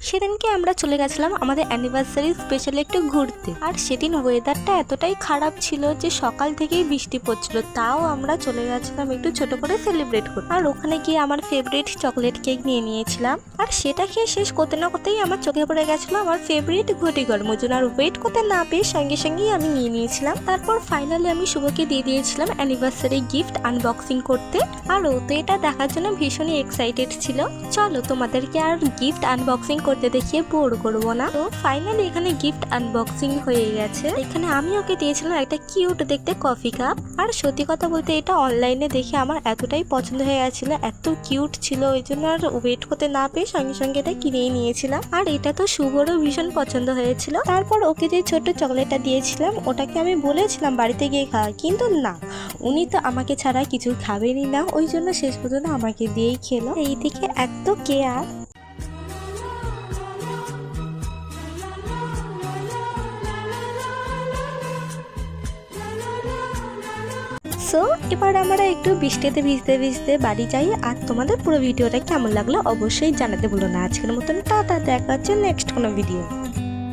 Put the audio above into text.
সেদিনকে আমরা চলে গেছিলাম আমাদের অ্যানিভার্সারি স্পেশাল একটু ঘুরতে। আর সেদিন ওয়েদারটা এতটাই খারাপ ছিল যে সকাল থেকেই বৃষ্টি পড়ছিল, তাও আমরা চলে গেছিলাম একটু ছোট করে সেলিব্রেট করতে। আর ওখানে গিয়ে আমার ফেভারিট চকলেট কেক নিয়ে নিয়েছিলাম। আর সেটা খেয়ে শেষ করতে না করতেই আমার চোখে পড়ে গেছিলো আমার ফেভারিট ঘটি গরমজন। আর ওয়েট করতে না পেয়ে সঙ্গে সঙ্গেই আমি নিয়ে নিয়েছিলাম। তারপর ফাইনালি আমি শুভকে দিয়ে দিয়েছিলাম অ্যানিভার্সারি গিফট আনবক্সিং করতে। আর ও তো এটা দেখার জন্য ভীষণই এক্সাইটেড ছিল। চলো তোমাদেরকে আর গিফট আনবক্সিং করতে দেখিয়ে বোর করবো না। তো ফাইনালি এখানে গিফট আনবক্সিং হয়ে গেছে। এখানে আমি ওকে দিয়েছিলাম একটা কিউট দেখতে কফি কাপ। আর সত্যি কথা বলতে এটা অনলাইনে দেখে আমার এতটাই পছন্দ হয়ে গেছিল, এত কিউট ছিল, ওই জন্য আর ওয়েট করতে না পেয়ে সঙ্গে সঙ্গে এটা কিনেই নিয়েছিলাম। আর এটা তো শুভরও ভীষণ পছন্দ হয়েছিল। তারপর ওকে যে ছোট্ট চকলেটটা দিয়েছিলাম ওটাকে আমি বলেছিলাম বাড়িতে গিয়ে খাওয়া, কিন্তু না, উনি তো আমাকে ছাড়া কিছু খাবেনই না, ওই জন্য শেষ পর্যন্ত আমাকে দিয়েই খেলো। এইদিকে এত কেয়ার। সো এবার আমরা একটু বৃষ্টিতে ভিজতে ভিজতে বাড়ি যাই। আর তোমাদের পুরো ভিডিওটা কেমন লাগলো অবশ্যই জানাতে ভুলো না। আজকের মতন টাটা, দেখা হচ্ছে নেক্সট কোনো ভিডিও।